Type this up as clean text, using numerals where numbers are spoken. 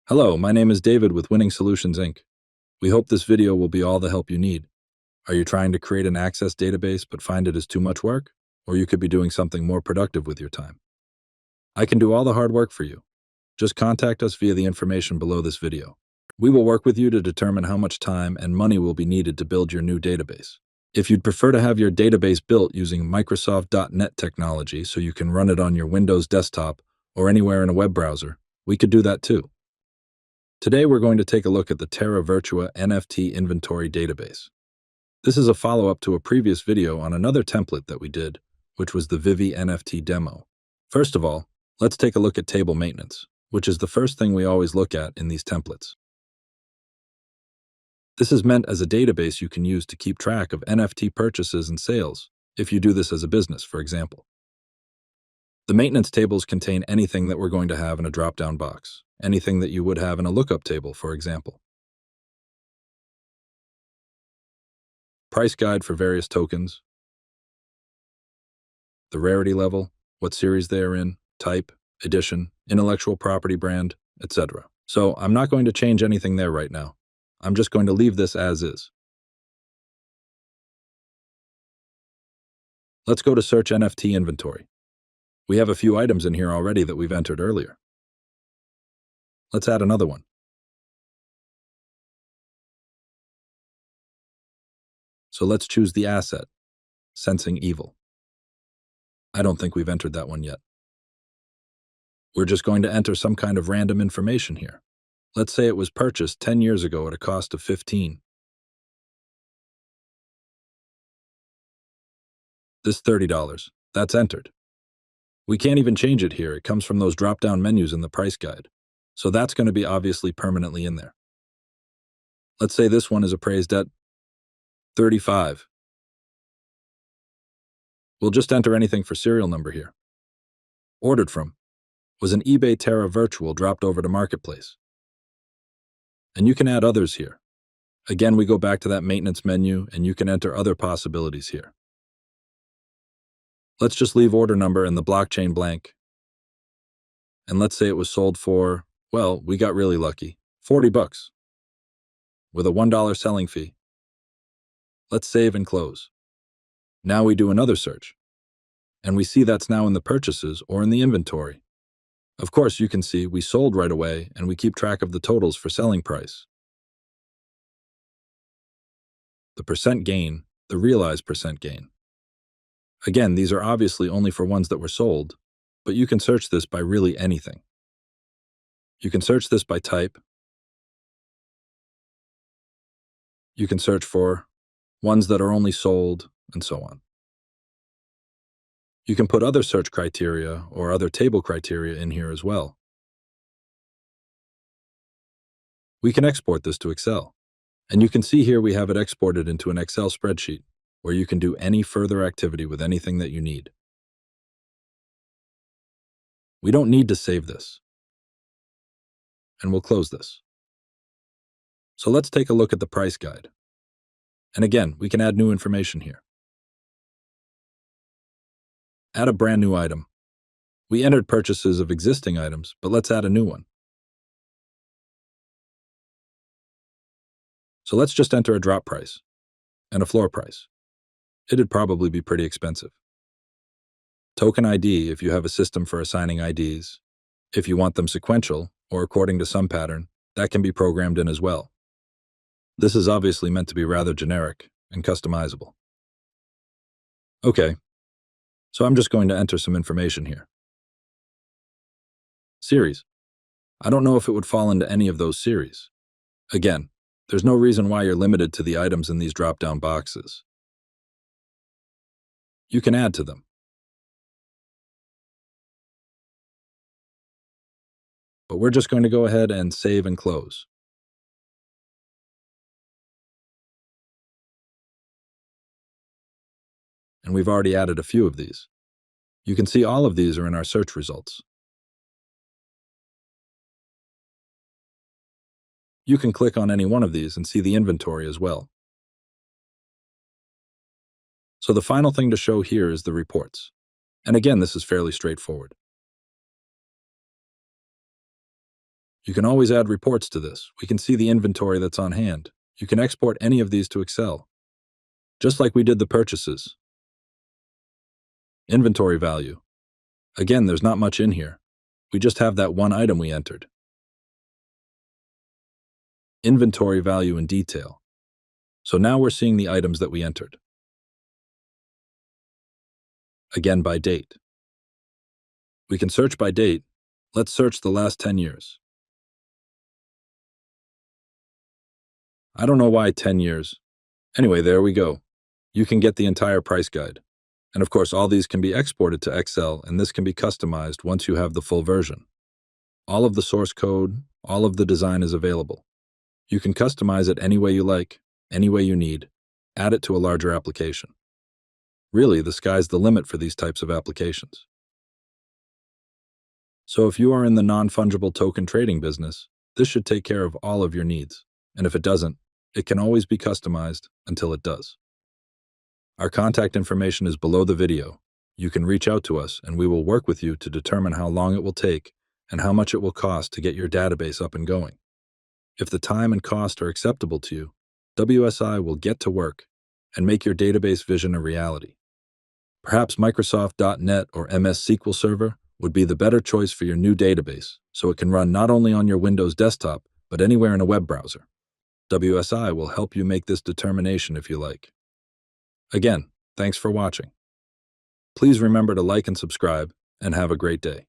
Hello, my name is David with Winning Solutions Inc. We hope this video will be all the help you need. Are you trying to create an Access database but find it is too much work? Or you could be doing something more productive with your time. I can do all the hard work for you. Just contact us via the information below this video. We will work with you to determine how much time and money will be needed to build your new database. If you'd prefer to have your database built using Microsoft.NET technology so you can run it on your Windows desktop or anywhere in a web browser, we could do that too. Today we're going to take a look at the Terra Virtua NFT inventory database. This is a follow-up to a previous video on another template that we did, which was the Vivi NFT demo. First of all, let's take a look at table maintenance, which is the first thing we always look at in these templates. This is meant as a database you can use to keep track of NFT purchases and sales, if you do this as a business, for example. The maintenance tables contain anything that we're going to have in a drop-down box, anything that you would have in a lookup table, for example. Price guide for various tokens, the rarity level, what series they are in, type, edition, intellectual property brand, etc. So I'm not going to change anything there right now. I'm just going to leave this as is. Let's go to Search NFT Inventory. We have a few items in here already that we've entered earlier. Let's add another one. So let's choose the asset, Sensing Evil. I don't think we've entered that one yet. We're just going to enter some kind of random information here. Let's say it was purchased 10 years ago at a cost of 15. This $30, that's entered. We can't even change it here. It comes from those drop-down menus in the price guide. So that's going to be obviously permanently in there. Let's say this one is appraised at 35. We'll just enter anything for serial number here. Ordered from was an eBay Terra Virtual dropped over to Marketplace. And you can add others here. Again, we go back to that maintenance menu and you can enter other possibilities here. Let's just leave order number and the blockchain blank. And let's say it was sold for, well, we got really lucky, $40 with a $1 selling fee. Let's save and close. Now we do another search, and we see that's now in the purchases or in the inventory. Of course, you can see we sold right away and we keep track of the totals for selling price. The percent gain, the realized percent gain. Again, these are obviously only for ones that were sold, but you can search this by really anything. You can search this by type. You can search for ones that are only sold, and so on. You can put other search criteria or other table criteria in here as well. We can export this to Excel, and you can see here we have it exported into an Excel spreadsheet where you can do any further activity with anything that you need. We don't need to save this, and we'll close this. So let's take a look at the price guide. And again, we can add new information here. Add a brand new item. We entered purchases of existing items, but let's add a new one. So let's just enter a drop price and a floor price. It'd probably be pretty expensive. Token ID if you have a system for assigning IDs. If you want them sequential or according to some pattern, that can be programmed in as well. This is obviously meant to be rather generic and customizable. Okay, so I'm just going to enter some information here. Series. I don't know if it would fall into any of those series. Again, there's no reason why you're limited to the items in these drop-down boxes. You can add to them. But we're just going to go ahead and save and close. And we've already added a few of these. You can see all of these are in our search results. You can click on any one of these and see the inventory as well. So the final thing to show here is the reports. And again, this is fairly straightforward. You can always add reports to this. We can see the inventory that's on hand. You can export any of these to Excel, just like we did the purchases. Inventory value. Again, there's not much in here. We just have that one item we entered. Inventory value in detail. So now we're seeing the items that we entered. Again, by date. We can search by date. Let's search the last 10 years. I don't know why 10 years. Anyway, there we go. You can get the entire price guide. And of course, all these can be exported to Excel, and this can be customized once you have the full version. All of the source code, all of the design is available. You can customize it any way you like, any way you need, add it to a larger application. Really, the sky's the limit for these types of applications. So if you are in the non-fungible token trading business, this should take care of all of your needs. And if it doesn't, it can always be customized until it does. Our contact information is below the video. You can reach out to us and we will work with you to determine how long it will take and how much it will cost to get your database up and going. If the time and cost are acceptable to you, WSI will get to work and make your database vision a reality. Perhaps Microsoft.NET or MS SQL Server would be the better choice for your new database, so it can run not only on your Windows desktop, but anywhere in a web browser. WSI will help you make this determination if you like. Again, thanks for watching. Please remember to like and subscribe, and have a great day.